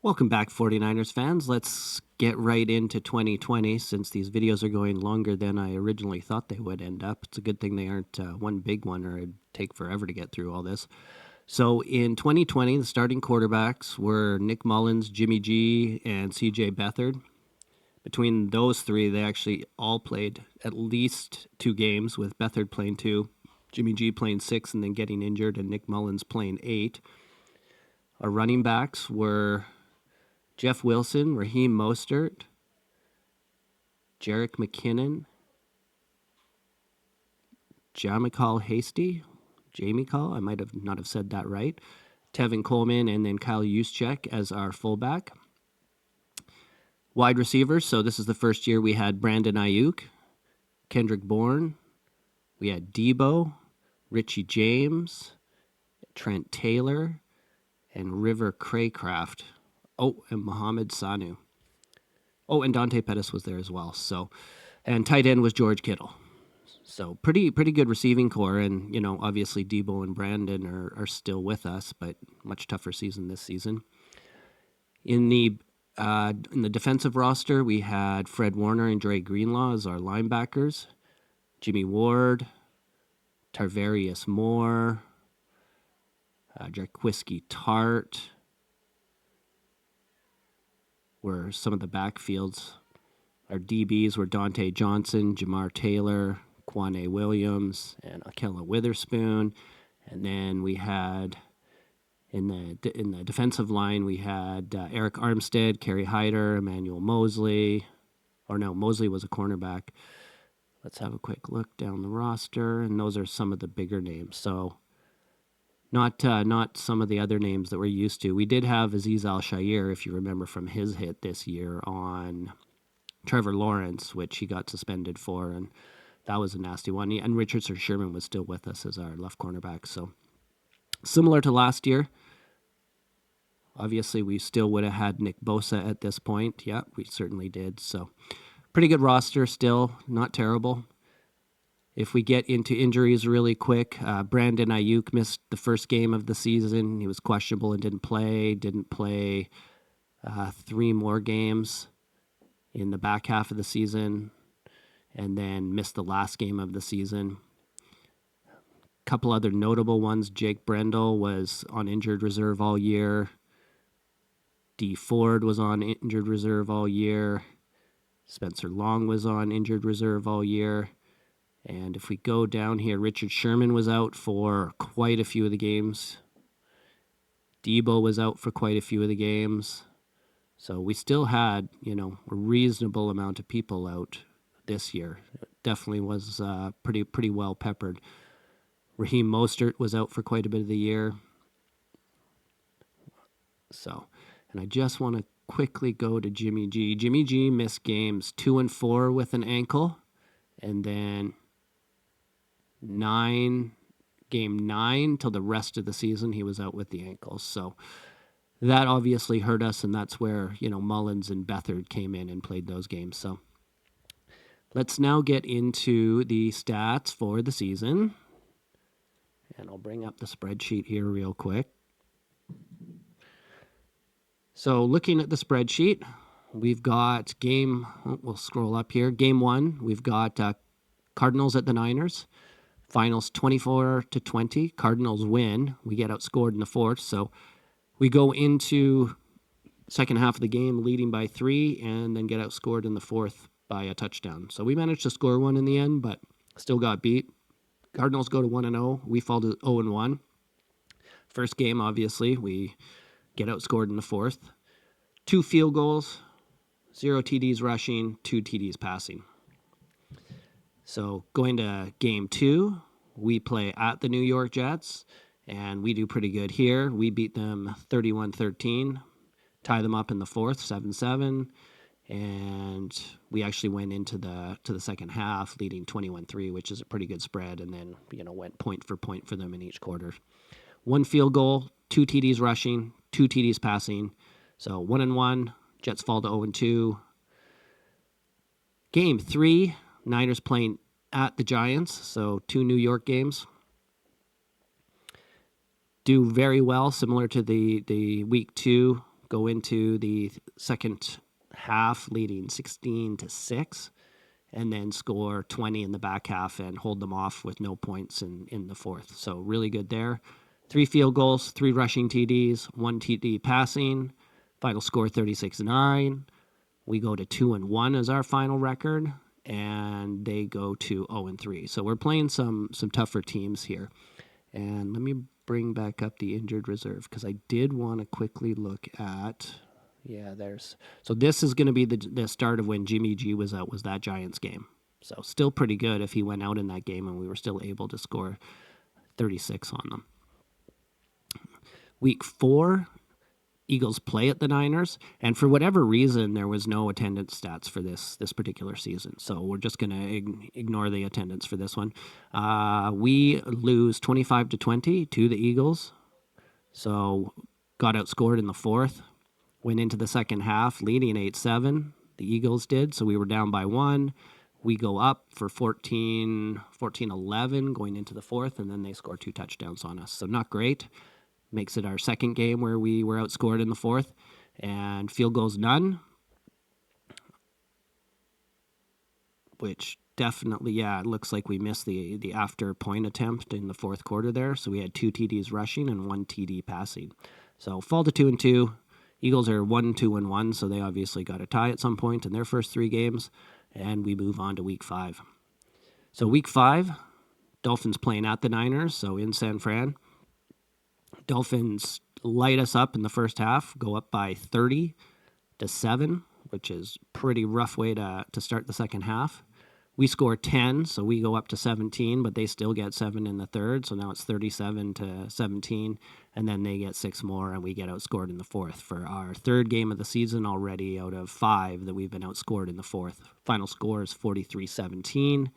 Welcome back, 49ers fans. Let's get right into 2020 since these videos are going longer than I originally thought they would end up. It's a good thing they aren't one big one or it'd take forever to get through all this. So in 2020, the starting quarterbacks were Nick Mullins, Jimmy G, and CJ Beathard. Between those three, they actually all played at least 2 games, with Beathard playing 2, Jimmy G playing 6 and then getting injured, and Nick Mullins playing 8. Our running backs were Jeff Wilson, Raheem Mostert, Jerick McKinnon, Jamie Hasty, I might have not have said that right, Tevin Coleman, and then Kyle Juszczyk as our fullback. Wide receivers, so this is the first year we had Brandon Ayuk, Kendrick Bourne, we had Debo, Richie James, Trent Taylor, and River Craycraft. Oh, and Mohamed Sanu. Oh, and Dante Pettis was there as well. So, and tight end was George Kittle. So pretty good receiving core, and obviously Debo and Brandon are still with us, but much tougher season this season. In the defensive roster, we had Fred Warner and Dre Greenlaw as our linebackers, Jimmy Ward, Tarvarius Moore, Jaquiski Tart were some of the backfields. Our DBs were Dante Johnson, Jamar Taylor, Quane Williams, and Akella Witherspoon. And then we had in the defensive line, we had Eric Armstead, Kerry Hyder, Emmanuel Mosley. Or no, Mosley was a cornerback. Let's have a quick look down the roster, and those are some of the bigger names. So not some of the other names that we're used to. We did have Azeez Al-Shaair, if you remember from his hit this year on Trevor Lawrence, which he got suspended for, and that was a nasty one. And Richardson Sherman was still with us as our left cornerback. So similar to last year, obviously we still would have had Nick Bosa at this point. Yeah, we certainly did. So pretty good roster still, not terrible. If we get into injuries really quick, Brandon Ayuk missed the first game of the season. He was questionable and didn't play 3 more games in the back half of the season, and then missed the last game of the season. A couple other notable ones. Jake Brendel was on injured reserve all year. D. Ford was on injured reserve all year. Spencer Long was on injured reserve all year. And if we go down here, Richard Sherman was out for quite a few of the games. Debo was out for quite a few of the games. So we still had, a reasonable amount of people out this year. It definitely was pretty well peppered. Raheem Mostert was out for quite a bit of the year. So, and I just want to quickly go to Jimmy G. Jimmy G missed games 2 and 4 with an ankle, and then game 9 till the rest of the season he was out with the ankles. So that obviously hurt us, and that's where Mullins and Beathard came in and played those games. So let's now get into the stats for the season, and I'll bring up the spreadsheet here real quick. So looking at the spreadsheet, we've got we'll scroll up here, game 1, we've got Cardinals at the Niners. Finals 24-20. Cardinals win. We get outscored in the 4th. So we go into second half of the game leading by 3 and then get outscored in the 4th by a touchdown. So we managed to score 1 in the end, but still got beat. Cardinals go to 1-0. We fall to 0-1. First game, obviously, we get outscored in the 4th. 2 field goals, 0 TDs rushing, 2 TDs passing. So going to game 2, we play at the New York Jets, and we do pretty good here. We beat them 31-13, tie them up in the 4th, 7-7, and we actually went into the second half leading 21-3, which is a pretty good spread, and then went point for point for them in each quarter. 1 field goal, 2 TDs rushing, 2 TDs passing. So 1-1, Jets fall to 0-2. Game 3, Niners playing at the Giants, so 2 New York games. Do very well, similar to the week 2 go into the second half leading 16-6, and then score 20 in the back half and hold them off with no points in the fourth. So really good there. 3 field goals, 3 rushing TDs, 1 TD passing. Final score 36-9. We go to 2-1 as our final record, and they go to 0-3. So we're playing some tougher teams here. And let me bring back up the injured reserve because I did want to quickly look at. Yeah, so this is going to be the start of when Jimmy G was out, was that Giants game. So still pretty good if he went out in that game and we were still able to score 36 on them. Week 4, Eagles play at the Niners, and for whatever reason, there was no attendance stats for this particular season. So we're just going to ignore the attendance for this one. We lose 25-20 to the Eagles. So got outscored in the fourth. Went into the second half leading 8-7. The Eagles did, so we were down by 1. We go up for 14-11 going into the fourth, and then they score 2 touchdowns on us. So not great. Makes it our second game where we were outscored in the fourth. And field goals none. Which definitely, it looks like we missed the after point attempt in the fourth quarter there. So we had 2 TDs rushing and 1 TD passing. So fall to 2-2. Eagles are 1-2-1, so they obviously got a tie at some point in their first 3 games. And we move on to week 5. So week 5, Dolphins playing at the Niners, so in San Fran. Dolphins light us up in the first half, go up by 30-7, which is pretty rough way to start the second half. We score 10, so we go up to 17, but they still get 7 in the third, so now it's 37-17, and then they get 6 more, and we get outscored in the fourth for our third game of the season already out of 5 that we've been outscored in the fourth. Final score is 43-17.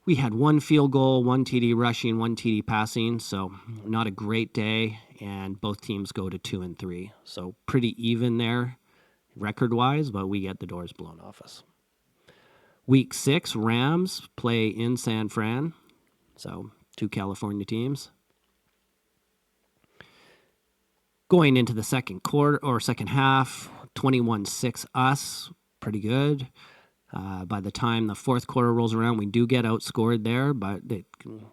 We had 1 field goal, 1 TD rushing, 1 TD passing, so not a great day, and both teams go to 2-3. So pretty even there record-wise, but we get the doors blown off us. Week 6, Rams play in San Fran, so 2 California teams. Going into the second quarter or second half, 21-6 us, pretty good. By the time the fourth quarter rolls around, we do get outscored there, but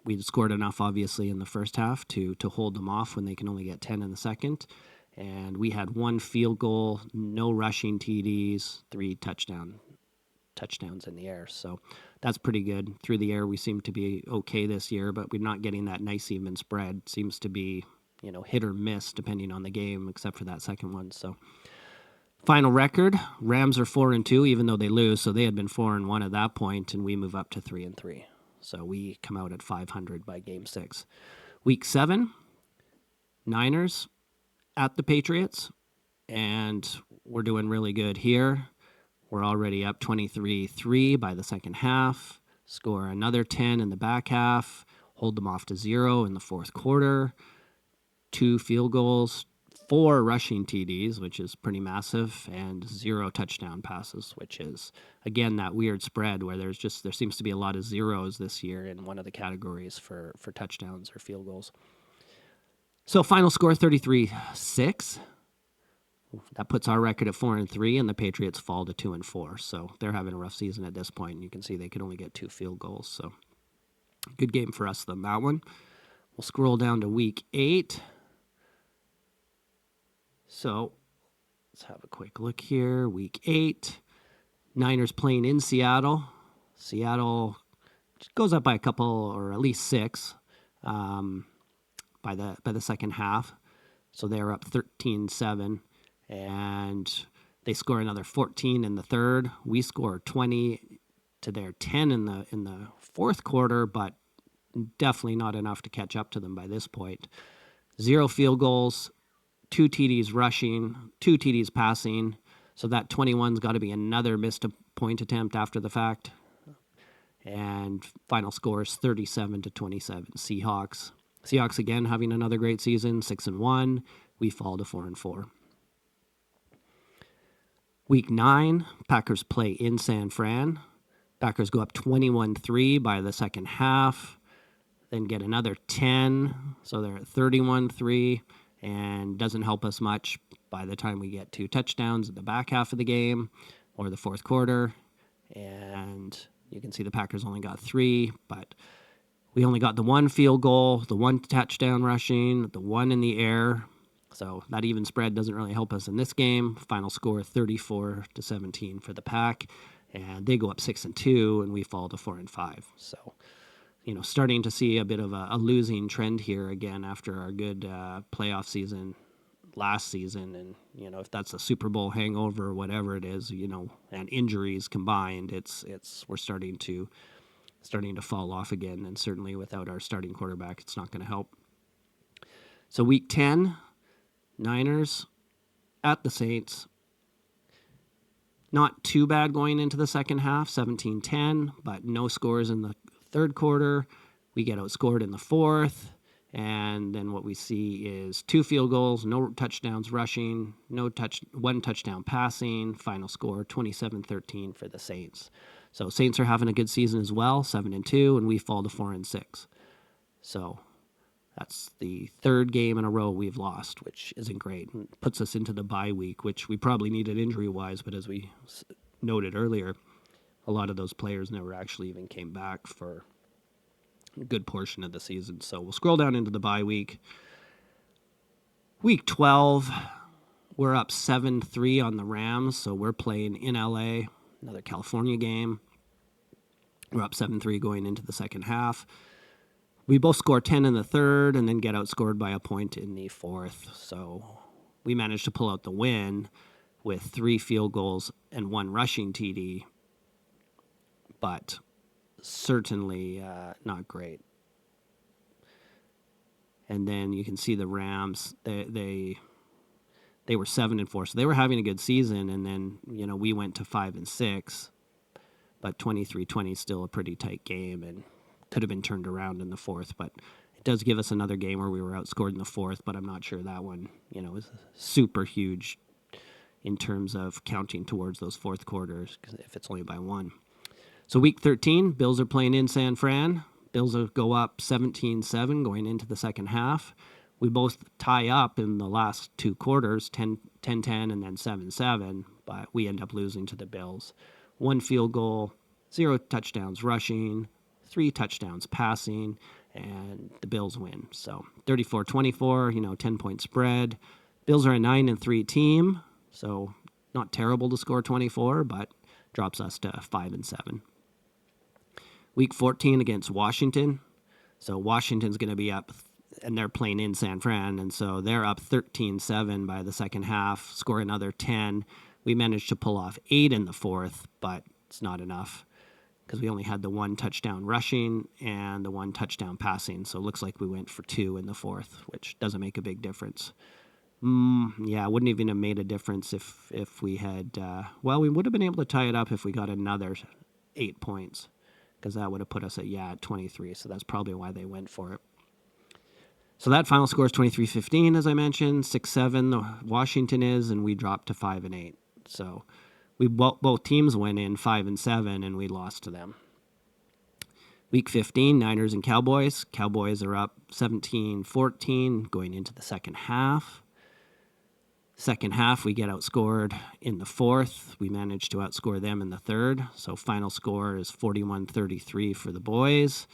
we scored enough, obviously, in the first half to hold them off when they can only get 10 in the second. And we had 1 field goal, no rushing TDs, 3 touchdowns in the air. So that's pretty good. Through the air, we seem to be okay this year, but we're not getting that nice even spread. Seems to be, hit or miss depending on the game, except for that second one. So final record, Rams are 4-2, even though they lose. So they had been 4-1 at that point, and we move up to 3-3. So we come out at 500 by game 6. Week 7, Niners at the Patriots, and we're doing really good here. We're already up 23-3 by the second half. Score another 10 in the back half. Hold them off to 0 in the fourth quarter. 2 field goals, 4 rushing TDs, which is pretty massive, and 0 touchdown passes, which is, again, that weird spread where there seems to be a lot of zeros this year in one of the categories for touchdowns or field goals. So final score 33-6. That puts our record at 4-3, and the Patriots fall to 2-4. So they're having a rough season at this point, and you can see they could only get 2 field goals. So good game for us on that one. We'll scroll down to week 8. So let's have a quick look here. Week 8, Niners playing in Seattle. Seattle goes up by a couple, or at least 6, by the second half. So they're up 13-7. And they score another 14 in the third. We score 20 to their 10 in the fourth quarter, but definitely not enough to catch up to them by this point. 0 field goals, 2 TDs rushing, 2 TDs passing. So that 21's got to be another missed point attempt after the fact. And final score is 37-27. Seahawks. Seahawks again having another great season, 6-1. We fall to 4-4. Week 9, Packers play in San Fran. Packers go up 21-3 by the second half, then get another 10, so they're at 31-3, and doesn't help us much. by the time we get to touchdowns in the back half of the game or the fourth quarter. And you can see the Packers only got 3, but we only got the 1 field goal, the 1 touchdown rushing, the 1 in the air. So that even spread doesn't really help us in this game. Final score 34-17 for the Pack, and they go up 6-2, and we fall to 4-5. So, starting to see a bit of a losing trend here again after our good playoff season last season. And if that's a Super Bowl hangover or whatever it is, and injuries combined, we're starting to fall off again. And certainly without our starting quarterback, it's not going to help. So week 10, Niners at the Saints. Not too bad going into the second half, 17-10, but no scores in the third quarter. We get outscored in the fourth, and then what we see is 2 field goals, no touchdowns rushing, 1 touchdown passing. Final score 27-13 for the Saints. So Saints are having a good season as well, 7-2, and we fall to 4-6. So that's the third game in a row we've lost, which isn't great. It puts us into the bye week, which we probably needed injury-wise, but as we noted earlier, a lot of those players never actually even came back for a good portion of the season. So we'll scroll down into the bye week. Week 12, we're up 7-3 on the Rams, so we're playing in LA, another California game. We're up 7-3 going into the second half. We both score 10 in the third and then get outscored by a point in the fourth. So we managed to pull out the win with 3 field goals and 1 rushing TD, but certainly not great. And then you can see the Rams, they were 7-4, so they were having a good season, and then we went to 5-6, but 23-20 is still a pretty tight game and could have been turned around in the fourth. But it does give us another game where we were outscored in the fourth, but I'm not sure that one is super huge in terms of counting towards those fourth quarters if it's only by 1. So week 13, Bills are playing in San Fran. Bills go up 17-7 going into the second half. We both tie up in the last 2 quarters, 10-10 and then 7-7, but we end up losing to the Bills. 1 field goal, 0 touchdowns rushing, 3 touchdowns passing, and the Bills win. So 34-24, 10-point spread. Bills are a 9-3 team, so not terrible to score 24, but drops us to 5-7. Week 14 against Washington. So Washington's going to be up, and they're playing in San Fran, and so they're up 13-7 by the second half, score another 10. We managed to pull off 8 in the fourth, but it's not enough because we only had the 1 touchdown rushing and the 1 touchdown passing. So it looks like we went for 2 in the fourth, which doesn't make a big difference. Yeah, it wouldn't even have made a difference if we had, we would have been able to tie it up if we got another 8 points, because that would have put us at 23. So that's probably why they went for it. So that final score is 23-15, as I mentioned, 6-7 Washington is, and we dropped to 5-8. So we both teams went in 5-7, and we lost to them. Week 15, Niners and Cowboys. Cowboys are up 17-14 going into the second half. Second half, we get outscored in the fourth. We managed to outscore them in the third. So final score is 41-33 for the boys.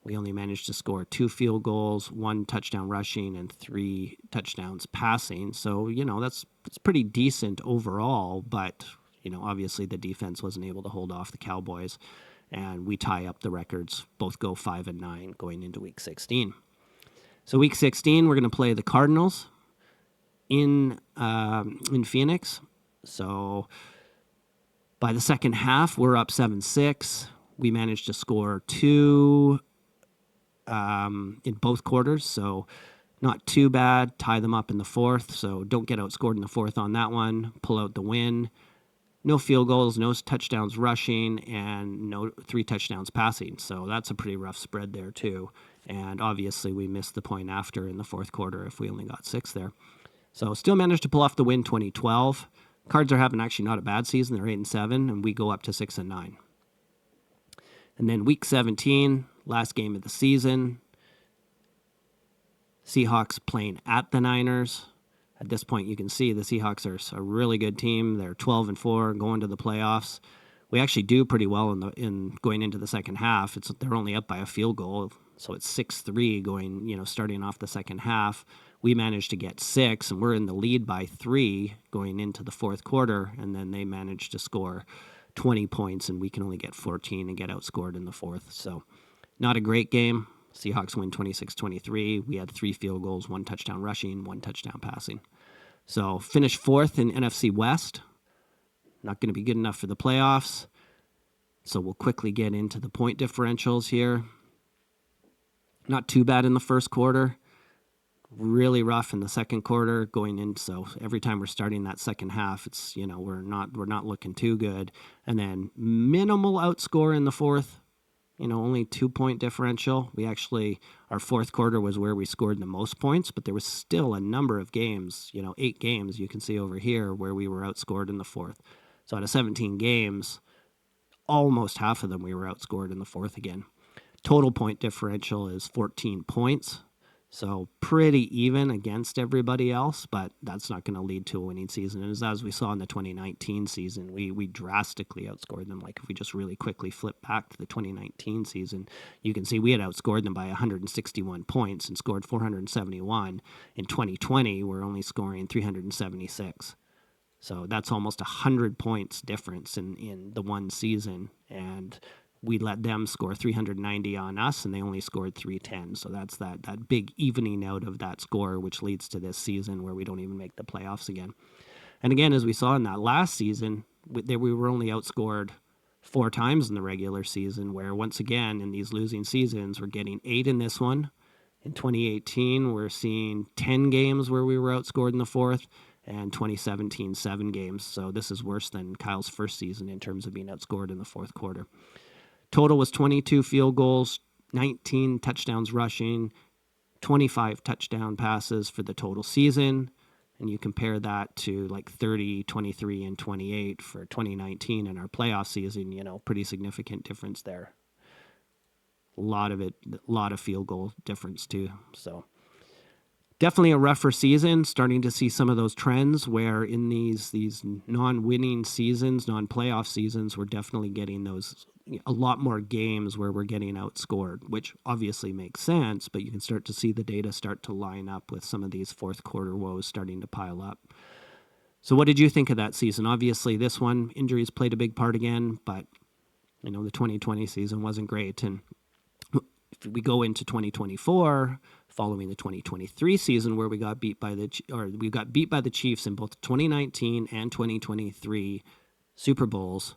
We only managed to score 2 field goals, 1 touchdown rushing, and 3 touchdowns passing. So, that's pretty decent overall, but, obviously the defense wasn't able to hold off the Cowboys, and we tie up the records, both go 5-9 going into week 16. So week 16, we're going to play the Cardinals in Phoenix. So by the second half, we're up 7-6. We managed to score 2 in both quarters, so not too bad. Tie them up in the fourth, so don't get outscored in the fourth on that one. Pull out the win. No field goals, no touchdowns rushing, and no 3 touchdowns passing. So that's a pretty rough spread there too. And obviously we missed the point after in the fourth quarter if we only got 6 there. So still managed to pull off the win 2012. Cards are having actually not a bad season. They're 8-7, and we go up to 6-9. And then week 17, last game of the season. Seahawks playing at the Niners. At this point, you can see the Seahawks are a really good team. They're 12-4, going to the playoffs. We actually do pretty well in going into the second half. They're only up by a field goal, so it's 6-3 going, starting off the second half. We managed to get 6, and we're in the lead by 3 going into the fourth quarter, and then they managed to score 20 points, and we can only get 14 and get outscored in the fourth. So not a great game. Seahawks win 26-23. We had 3 field goals, 1 touchdown rushing, 1 touchdown passing. So finished 4th in NFC West. Not going to be good enough for the playoffs. So we'll quickly get into the point differentials here. Not too bad in the first quarter. Really rough in the second quarter going in. So every time we're starting that second half, it's, we're not looking too good. And then minimal outscore in the fourth. Only 2-point differential. Our fourth quarter was where we scored the most points, but there was still a number of games, 8 games you can see over here where we were outscored in the fourth. So out of 17 games, almost half of them we were outscored in the fourth again. Total point differential is 14 points. So pretty even against everybody else, but that's not going to lead to a winning season. And as we saw in the 2019 season, we drastically outscored them. Like if we just really quickly flip back to the 2019 season, you can see we had outscored them by 161 points and scored 471. In 2020, we're only scoring 376. So that's almost 100 points difference in the one season. And we let them score 390 on us, and they only scored 310. So that's that big evening out of that score, which leads to this season where we don't even make the playoffs again. And again, as we saw in that last season, we were only outscored 4 times in the regular season, where once again, in these losing seasons, we're getting 8 in this one. In 2018, we're seeing 10 games where we were outscored in the fourth, and 2017, 7 games. So this is worse than Kyle's first season in terms of being outscored in the fourth quarter. Total was 22 field goals, 19 touchdowns rushing, 25 touchdown passes for the total season. And you compare that to like 30, 23, and 28 for 2019 in our playoff season, pretty significant difference there. A lot of field goal difference too. So definitely a rougher season, starting to see some of those trends where in these non-winning seasons, non-playoff seasons, we're definitely getting those a lot more games where we're getting outscored, which obviously makes sense, but you can start to see the data start to line up with some of these fourth quarter woes starting to pile up. So what did you think of that season? Obviously, this one, injuries played a big part again, but the 2020 season wasn't great. And if we go into 2024, following the 2023 season where we got beat by the Chiefs in both 2019 and 2023 Super Bowls,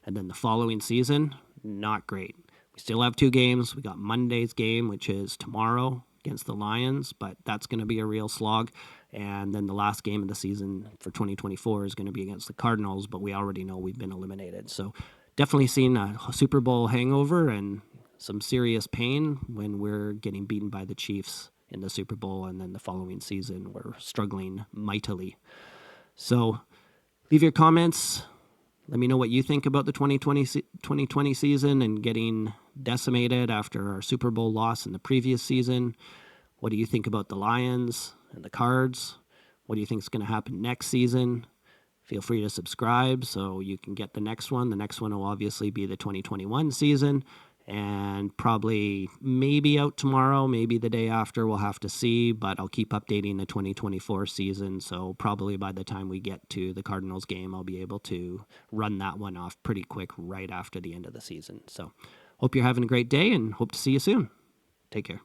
and then the following season, not great. We still have 2 games. We got Monday's game, which is tomorrow against the Lions, but that's going to be a real slog. And then the last game of the season for 2024 is going to be against the Cardinals, but we already know we've been eliminated. So definitely seen a Super Bowl hangover and some serious pain when we're getting beaten by the Chiefs in the Super Bowl, and then the following season we're struggling mightily. So leave your comments. Let me know what you think about the 2020 season and getting decimated after our Super Bowl loss in the previous season. What do you think about the Lions and the Cards? What do you think is going to happen next season? Feel free to subscribe so you can get the next one. The next one will obviously be the 2021 season, and probably maybe out tomorrow, maybe the day after, we'll have to see, but I'll keep updating the 2024 season, so probably by the time we get to the Cardinals game, I'll be able to run that one off pretty quick right after the end of the season. So hope you're having a great day and hope to see you soon. Take care.